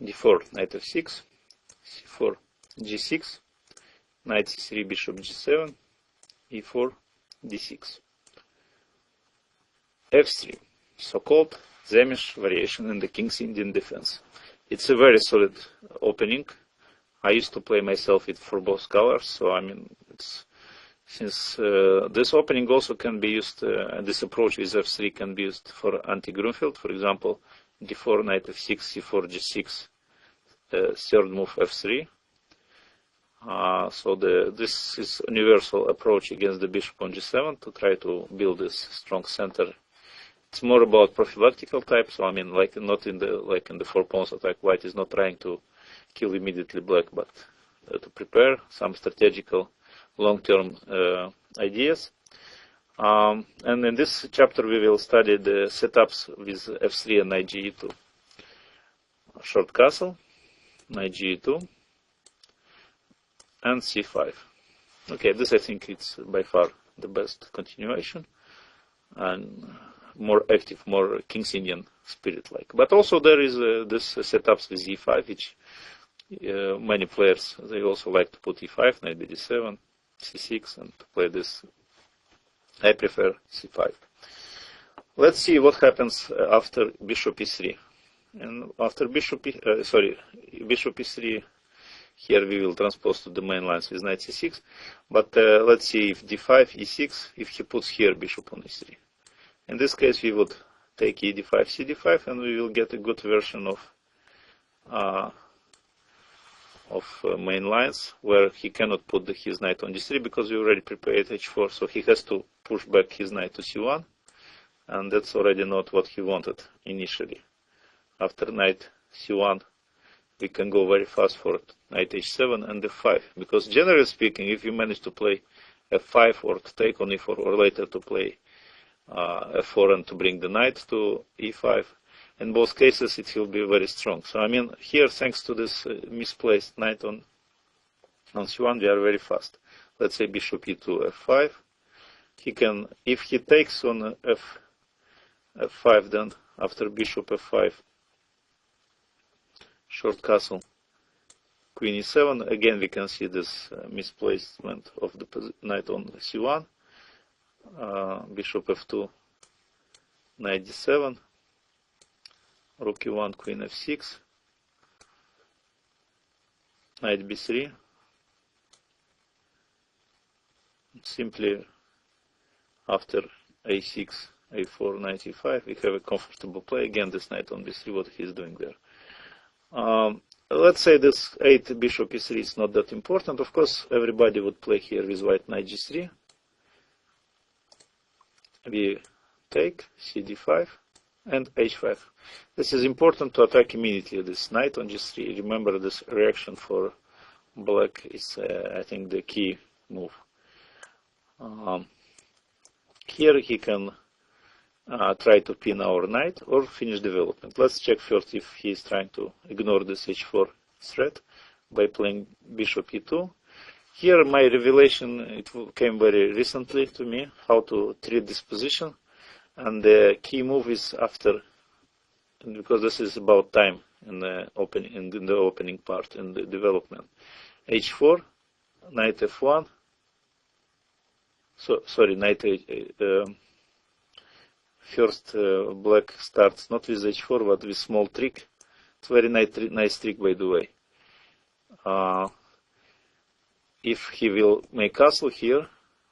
d4, knight f6, c4, g6, knight c3, bishop g7, e4, d6. f3, so-called Zamish variation in the King's Indian defense. It's a very solid opening. I used to play myself it for both colors, so I mean, since this opening also can be used, this approach with f3 can be used for anti-Grunfeld. For example, d4, knight f6, c4, g6, third move f3. So this is a universal approach against the bishop on g7 to try to build this strong center. It's more about prophylactical type, so I mean, like not in the four pawns attack, white is not trying to kill immediately black, but to prepare some strategical long-term ideas. And in this chapter we will study the setups with f3 and knight ge2. Short castle, knight ge2, and c5. Okay, this I think it's by far the best continuation and more active, more King's Indian spirit-like. But also there is this setups with e5, which many players, they also like to put e5, knight bd7, c6, and to play this. I prefer c5. Let's see what happens after bishop e3. And after bishop e3, here we will transpose to the main lines with knight c6. But let's see if d5, e6, if he puts here bishop on e3. In this case, we would take e5, cd5, and we will get a good version of main lines where he cannot put his knight on d3 because we already prepared h4, so he has to push back his knight to c1, and that's already not what he wanted initially. After knight c1, we can go very fast for knight h7 and f5, because generally speaking, if you manage to play f5 or to take on e4 or later to play f4 and to bring the knight to e5, in both cases it will be very strong. So I mean, here thanks to this misplaced knight on c1, we are very fast. Let's say bishop e2, f5. He can, if he takes on f5, then after bishop f5, short castle, queen e7. Again, we can see this misplacement of the knight on c1. Bishop f2, knight d7, rook e1, queen f6, knight b3. Simply after a6, a4, knight e5, we have a comfortable play. Again, this knight on b3, what he's doing there. Let's say this 8 bishop e3 is not that important. Of course, everybody would play here with white knight g3. We take cd5 and h5. This is important to attack immediately. This knight on g3. Remember, this reaction for black is, I think, the key move. Here he can try to pin our knight or finish development. Let's check first if he is trying to ignore this h4 threat by playing bishop e2. Here my revelation, it came very recently to me, how to treat this position. And the key move is after, because this is about time in the opening part, in the development. h4, knight f1. So, sorry, knight first black starts not with h4 but with small trick. It's very nice trick, by the way. If he will make castle here,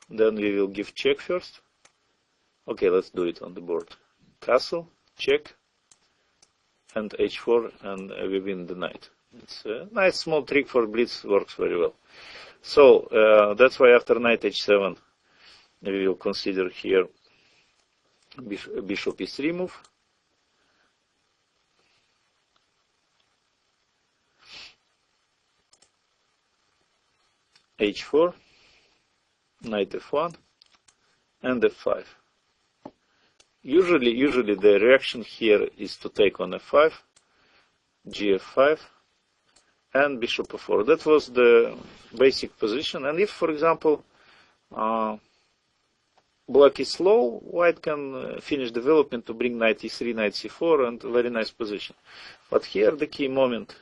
then we will give check first. Okay, let's do it on the board. Castle, check, and h4, and we win the knight. It's a nice small trick for blitz, works very well. So that's why after knight h7, we will consider here bishop e3 move. h4, knight f1, and f5. Usually the reaction here is to take on f5, gf5, and bishop f4. That was the basic position. And if, for example, black is slow, white can finish development to bring knight e3, knight c4, and very nice position. But here the key moment,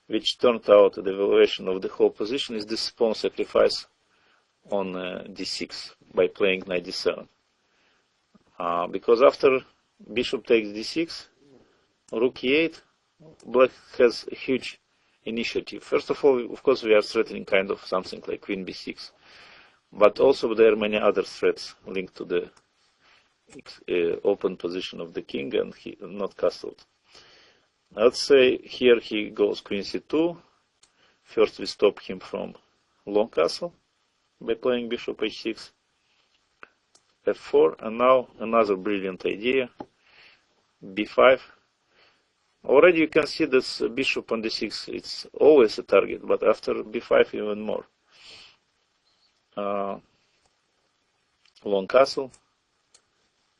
which turned out the evaluation of the whole position, is this pawn sacrifice on d6 by playing knight d7. Because after bishop takes d6, rook e8, black has a huge initiative. First of all, of course, we are threatening kind of something like queen b6. But also there are many other threats linked to the open position of the king and not castled. Let's say here he goes queen c2. First we stop him from long castle by playing bishop h6, f4, and now another brilliant idea, b5. Already you can see this bishop on d6, it's always a target, but after b5 even more. Long castle,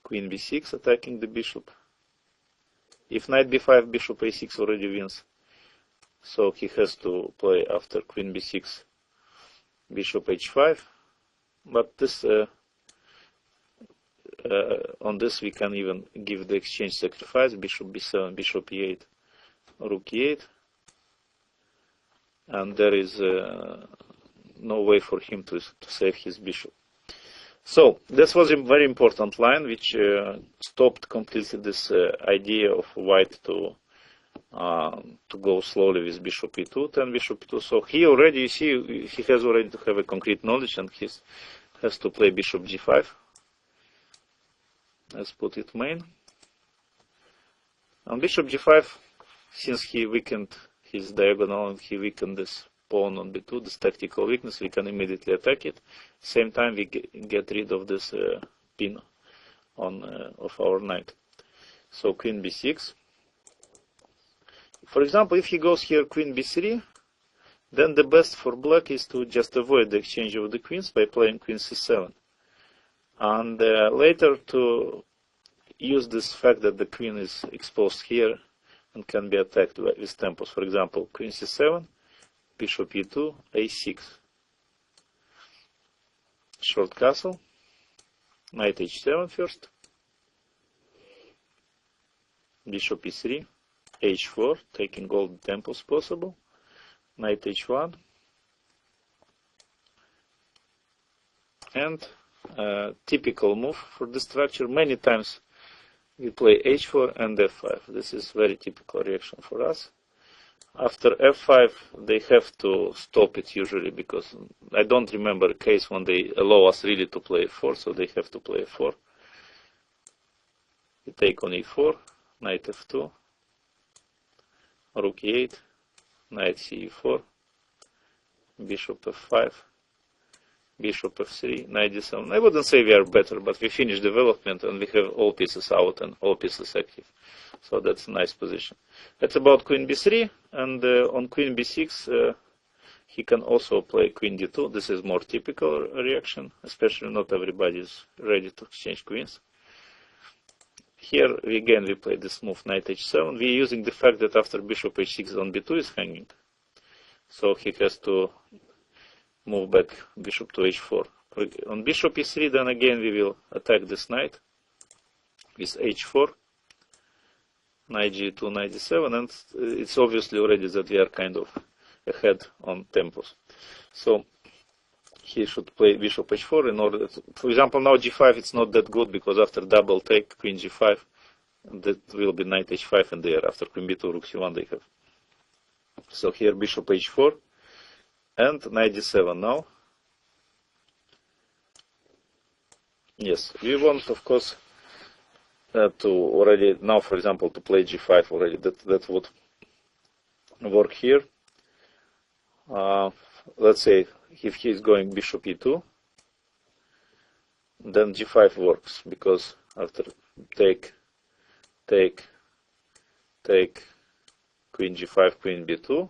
queen b6 attacking the bishop. If knight b5, bishop a6 already wins. So he has to play after queen b6, bishop h5. But this on this we can even give the exchange sacrifice, bishop b7, bishop e8, rook e8. And there is no way for him to save his bishop. So this was a very important line which stopped completely this idea of white to go slowly with bishop e2, then bishop e2. So he already, you see, he has already to have a concrete knowledge, and he has to play bishop g5. Let's put it main. And bishop g5, since he weakened his diagonal and he weakened this pawn on b2, this tactical weakness, we can immediately attack it. Same time we get rid of this pin on of our knight. So queen b6. For example, if he goes here queen b3, then the best for black is to just avoid the exchange of the queens by playing queen c7. And later to use this fact that the queen is exposed here and can be attacked with tempos. For example, queen c7, bishop e2, a6, short castle, knight h7 first, bishop e3, h4, taking all the tempos possible, knight h1, and typical move for the structure. Many times we play h4 and f5. This is very typical reaction for us. After f5, they have to stop it usually, because I don't remember a case when they allow us really to play f4, so they have to play f4. We take on e4, knight f2, rook e8, knight ce4, bishop f5, bishop f3, knight d7. I wouldn't say we are better, but we finish development and we have all pieces out and all pieces active. So that's a nice position. That's about queen b3, and on queen b6 he can also play queen d2. This is more typical reaction, especially not everybody is ready to exchange queens. Here again we play this move knight h7. We're using the fact that after bishop h6 on b2 is hanging, so he has to move back bishop to h4. On bishop e3, then again we will attack this knight with h4, knight g2, knight d7, and it's obviously already that we are kind of ahead on tempos. So he should play bishop h4 in order to, for example, now g5, it's not that good, because after double take, queen g5, that will be knight h5, and there after queen b2, rook c1 they have. So here bishop h4 and knight d7 now. Yes, we want, of course, to already now, for example, to play g5 already. That would work here. Let's say if he is going bishop e2, then g5 works, because after take, queen g5, queen b2,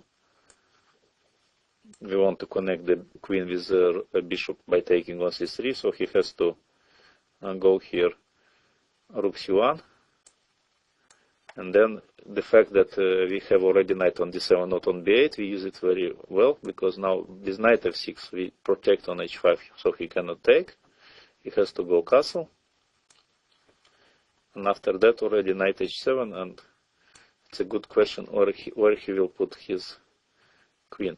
we want to connect the queen with a bishop by taking on c3, so he has to go here rook c1, and then the fact that we have already knight on d7, not on b8, we use it very well, because now with knight f6 we protect on h5, so he cannot take. he has to go castle. And after that already knight h7, and it's a good question where he will put his queen.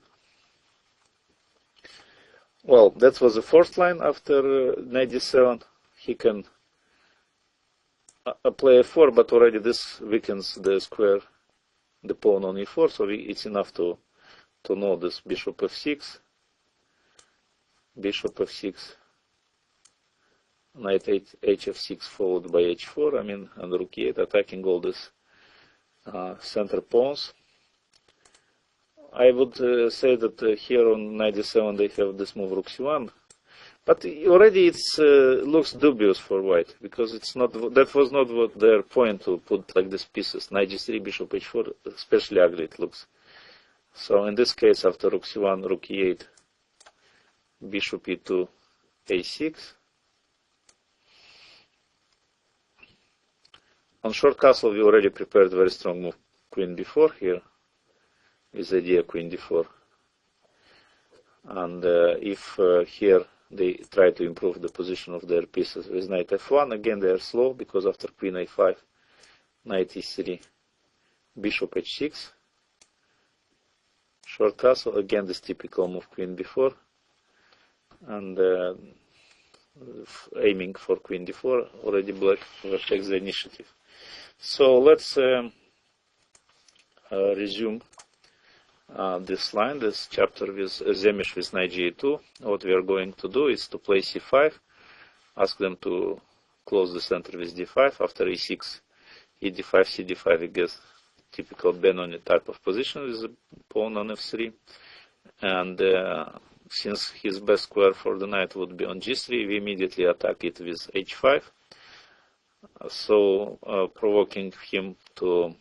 Well, that was the first line. After knight d7, he can play f4, but already this weakens the square, the pawn on e4, so it's enough to know this bishop f6, bishop f6, knight hf6 followed by h4, and rook e8, attacking all these center pawns. I would say that here on knight d7 they have this move rook c1, but already it looks dubious for white, because that was not what their point to put like these pieces. Knight g3, bishop h4, especially ugly it looks. So in this case, after rook c1, rook e8, bishop e2, a6. On short castle, we already prepared very strong move, queen b4 here, with idea queen d4. And if here they try to improve the position of their pieces with knight f1, again they are slow, because after queen a5, knight e3, bishop h6, short castle, again this typical move queen b4, and aiming for queen d4, already black takes the initiative. So let's resume this line, this chapter with Zemish with knight g2. What we are going to do is to play c5, ask them to close the center with d5. After e6, e d5, c d5, we get typical Benoni type of position with the pawn on f3. And since his best square for the knight would be on g3, we immediately attack it with h5. So provoking him to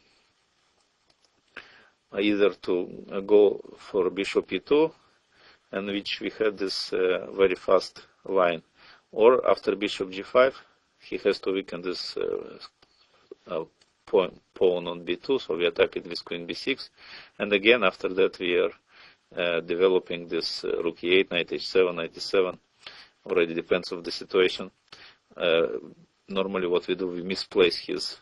either to go for bishop e2, and which we had this very fast line, or after bishop g5, he has to weaken this pawn on b2, so we attack it with queen b6, and again after that we are developing this rook e8, knight h7, knight e7, already depends on the situation. Normally what we do, we misplace his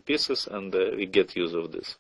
pieces, and we get use of this.